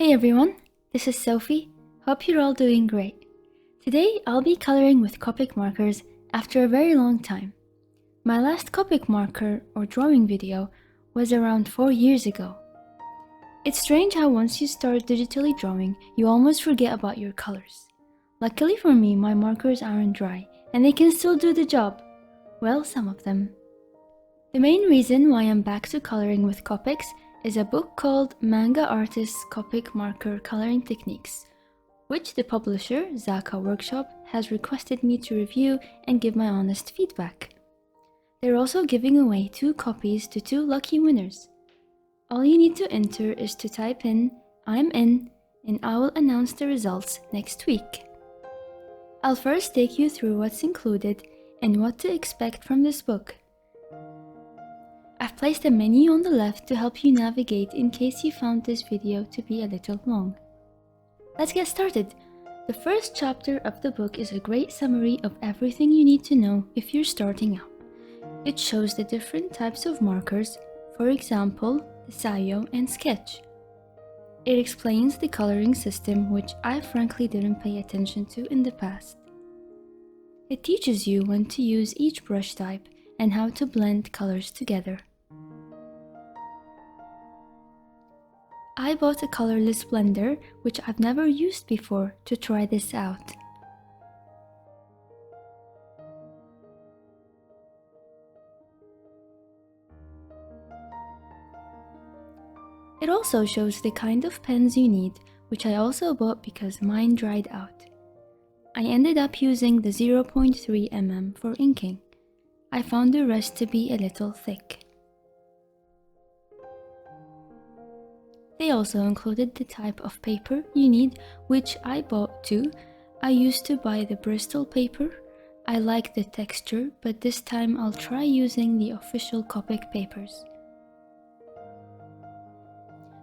Hey everyone, this is Sophie. Hope you're all doing great. Today I'll be coloring with COPIC markers after a very long time. My last COPIC marker or drawing video was around 4 years ago. It's strange how once you start digitally drawing, you almost forget about your colors. Luckily for me, my markers aren't dry and they can still do the job. Well, some of them. The main reason why I'm back to coloring with COPICs is a book called MANGA Artist's COPIC Marker Coloring Techniques, which the publisher, Zaka Workshop, has requested me to review and give my honest feedback. They're also giving away 2 copies to 2 lucky winners. All you need to enter is to type in "I'm in" and I will announce the results next week. I'll first take you through what's included and what to expect from this book. I've placed a menu on the left to help you navigate in case you found this video to be a little long. Let's get started. The first chapter of the book is a great summary of everything you need to know if you're starting out. It shows the different types of markers, for example, the Sayo and Sketch. It explains the coloring system, which I frankly didn't pay attention to in the past. It teaches you when to use each brush type and how to blend colors together. I bought a colorless blender, which I've never used before, to try this out. It also shows the kind of pens you need, which I also bought because mine dried out. I ended up using the 0.3 mm for inking. I found the rest to be a little thick. They also included the type of paper you need, which I bought too. I used to buy the Bristol paper. I like the texture, but this time I'll try using the official COPIC papers.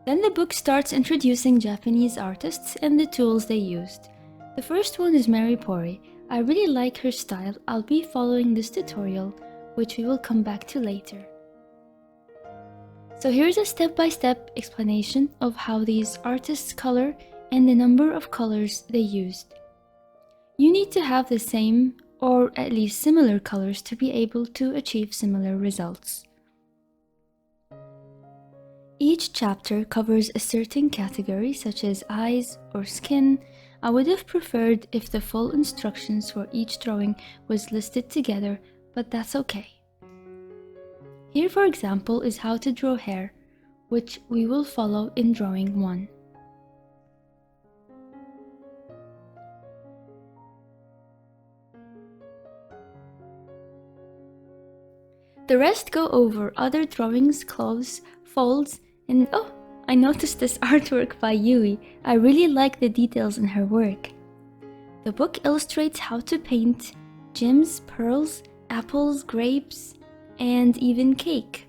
Then the book starts introducing Japanese artists and the tools they used. The first one is Mary Pori. I really like her style. I'll be following this tutorial, which we will come back to later. So here's a step-by-step explanation of how these artists color and the number of colors they used. You need to have the same or at least similar colors to be able to achieve similar results. Each chapter covers a certain category such as eyes or skin. I would have preferred if the full instructions for each drawing was listed together, but that's okay. Here, for example, is how to draw hair, which we will follow in drawing 1. The rest go over other drawings, clothes, folds, and oh, I noticed this artwork by Yui. I really like the details in her work. The book illustrates how to paint gems, pearls, apples, grapes, and even cake.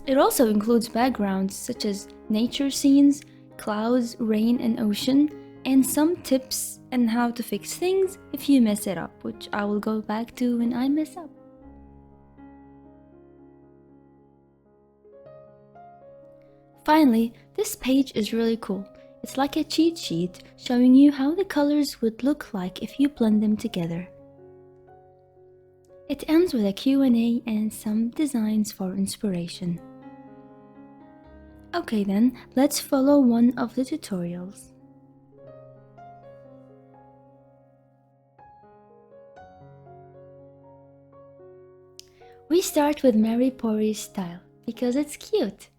It also includes backgrounds such as nature scenes, clouds, rain, and ocean, and some tips on how to fix things if you mess it up, which I will go back to when I mess up. Finally, this page is really cool. It's like a cheat sheet showing you how the colors would look like if you blend them together. It ends with a Q&A and some designs for inspiration. Okay then, let's follow one of the tutorials. We start with Mary Pori's style because it's cute.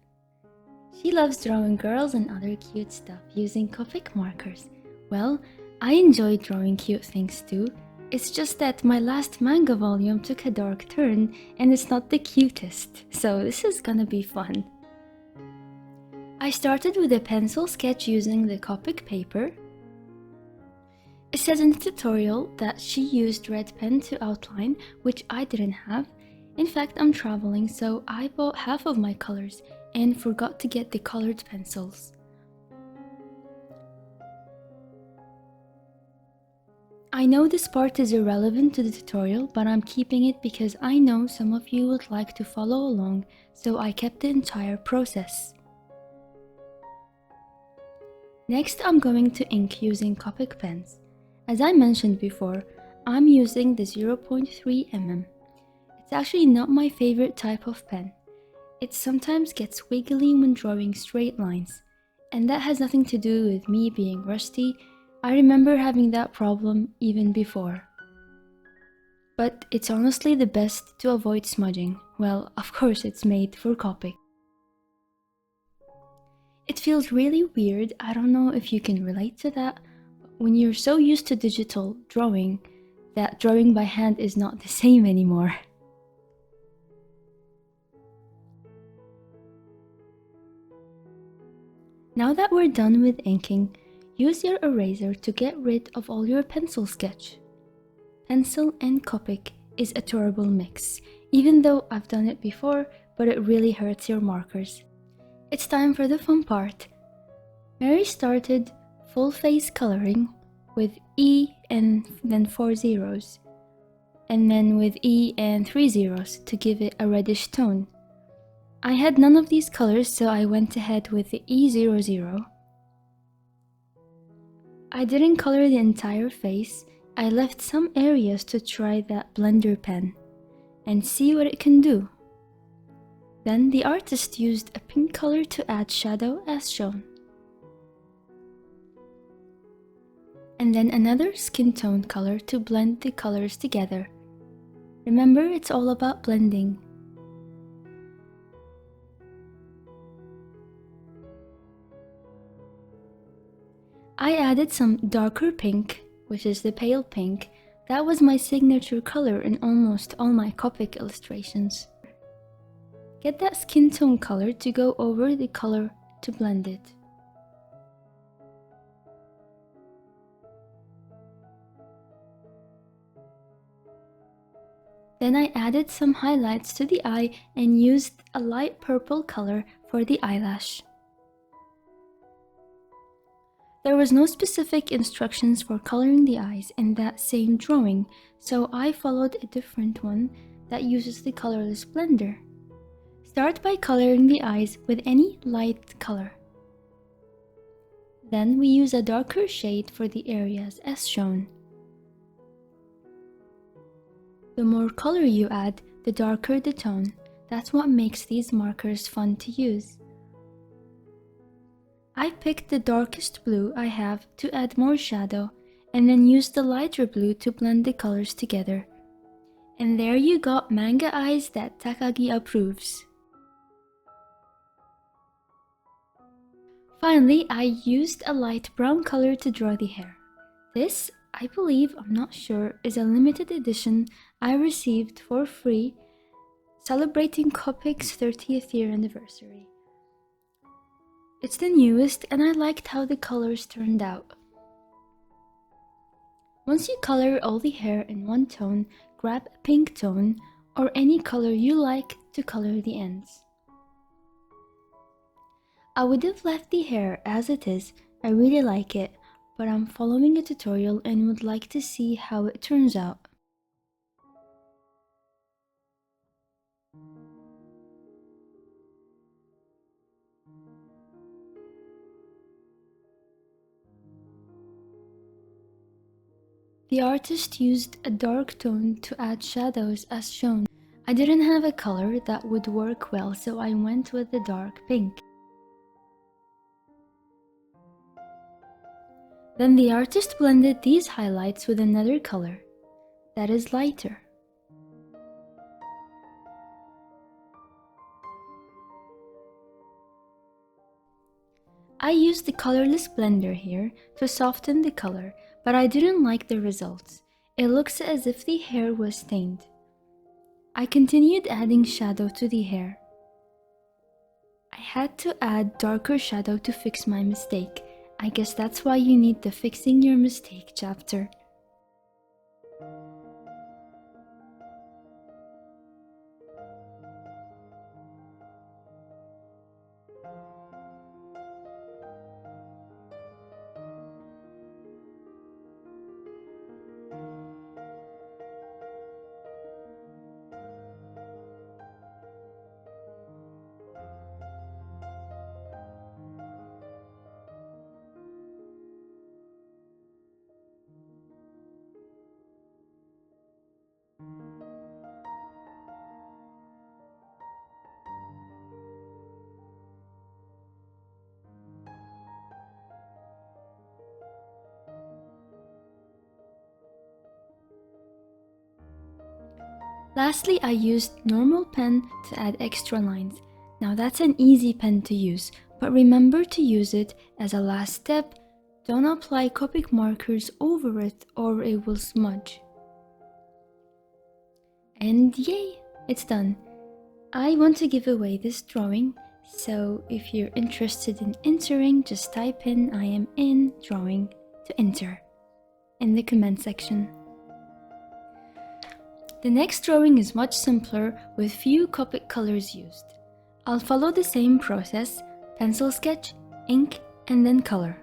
She loves drawing girls and other cute stuff using COPIC markers. Well, I enjoy drawing cute things too. It's just that my last manga volume took a dark turn and it's not the cutest, so this is gonna be fun. I started with a pencil sketch using the COPIC paper. It says in the tutorial that she used red pen to outline, which I didn't have. In fact, I'm traveling, so I bought half of my colors and forgot to get the colored pencils. I know this part is irrelevant to the tutorial, but I'm keeping it because I know some of you would like to follow along, so I kept the entire process. Next, I'm going to ink using COPIC pens. As I mentioned before, I'm using the 0.3 mm. It's actually not my favorite type of pen. It sometimes gets wiggly when drawing straight lines, and that has nothing to do with me being rusty. I remember having that problem even before. But it's honestly the best to avoid smudging. Well, of course it's made for COPIC. It feels really weird, I don't know if you can relate to that, but when you're so used to digital drawing, that drawing by hand is not the same anymore. Now that we're done with inking, use your eraser to get rid of all your pencil sketch. Pencil and Copic is a terrible mix, even though I've done it before, but it really hurts your markers. It's time for the fun part. Mary started full face coloring with E and then 4 zeros, and then with E and 3 zeros to give it a reddish tone. I had none of these colors, so I went ahead with the E00. I didn't color the entire face, I left some areas to try that blender pen and see what it can do. Then the artist used a pink color to add shadow as shown. And then another skin tone color to blend the colors together. Remember, it's all about blending. I added some darker pink, which is the pale pink. That was my signature color in almost all my Copic illustrations. Get that skin tone color to go over the color to blend it. Then I added some highlights to the eye and used a light purple color for the eyelash. There was no specific instructions for coloring the eyes in that same drawing, so I followed a different one that uses the colorless blender. Start by coloring the eyes with any light color. Then we use a darker shade for the areas as shown. The more color you add, the darker the tone. That's what makes these markers fun to use. I picked the darkest blue I have to add more shadow, and then used the lighter blue to blend the colors together. And there you got manga eyes that Takagi approves. Finally, I used a light brown color to draw the hair. This, I believe, I'm not sure, is a limited edition I received for free celebrating Copic's 30th year anniversary. It's the newest and I liked how the colors turned out. Once you color all the hair in one tone, grab a pink tone or any color you like to color the ends. I would have left the hair as it is, I really like it, but I'm following a tutorial and would like to see how it turns out. The artist used a dark tone to add shadows as shown. I didn't have a color that would work well, so I went with the dark pink. Then the artist blended these highlights with another color that is lighter. I used the colorless blender here to soften the color, but I didn't like the results. It looks as if the hair was stained. I continued adding shadow to the hair. I had to add darker shadow to fix my mistake. I guess that's why you need the fixing your mistake chapter. Lastly, I used normal pen to add extra lines. Now that's an easy pen to use, but remember to use it as a last step. Don't apply Copic markers over it or it will smudge. And yay, it's done. I want to give away this drawing, so if you're interested in entering, just type in I am in drawing to enter in the comment section. The next drawing is much simpler with few Copic colors used. I'll follow the same process: pencil sketch, ink, and then color.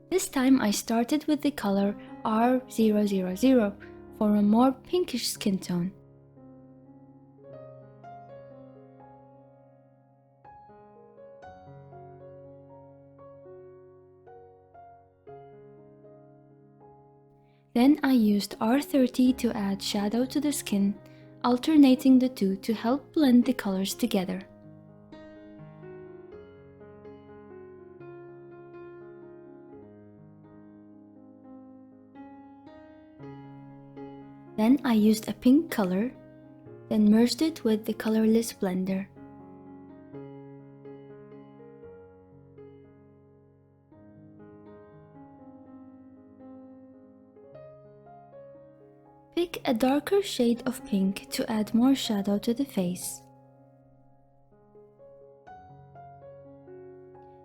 This time I started with the color R000 for a more pinkish skin tone. Then I used R30 to add shadow to the skin, alternating the two to help blend the colors together. Then I used a pink color, then merged it with the colorless blender. Pick a darker shade of pink to add more shadow to the face.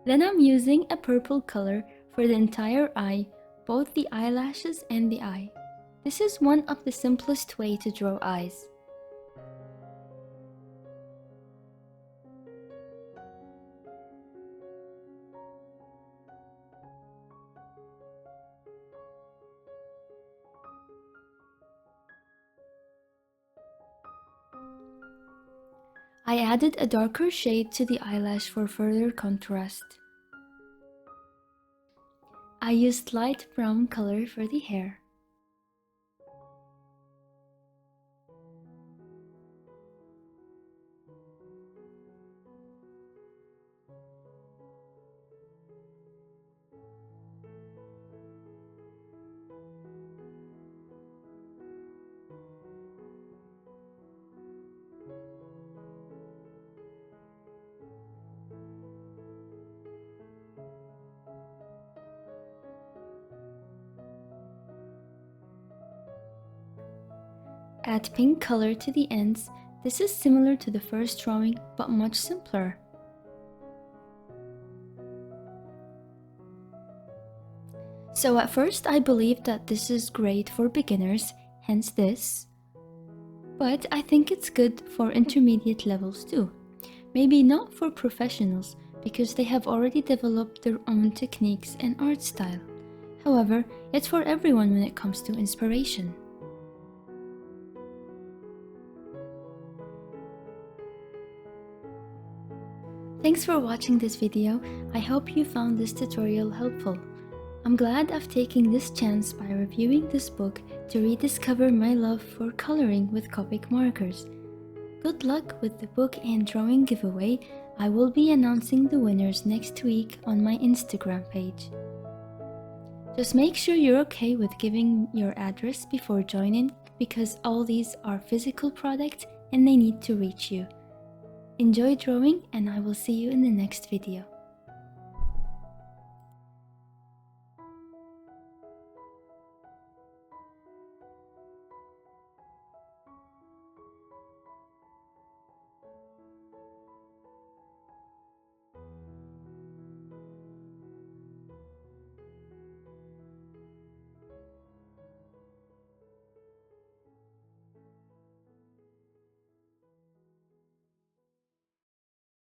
Then I'm using a purple color for the entire eye, both the eyelashes and the eye. This is one of the simplest way to draw eyes. I added a darker shade to the eyelash for further contrast. I used light brown color for the hair. Add pink color to the ends. This is similar to the first drawing, but much simpler. So at first I believed that this is great for beginners, hence this. But I think it's good for intermediate levels too. Maybe not for professionals, because they have already developed their own techniques and art style. However, it's for everyone when it comes to inspiration. Thanks for watching this video. I hope you found this tutorial helpful. I'm glad I've taken this chance by reviewing this book to rediscover my love for coloring with Copic markers. Good luck with the book and drawing giveaway. I will be announcing the winners next week on my Instagram page. Just make sure you're okay with giving your address before joining, because all these are physical products and they need to reach you. Enjoy drawing, and I will see you in the next video.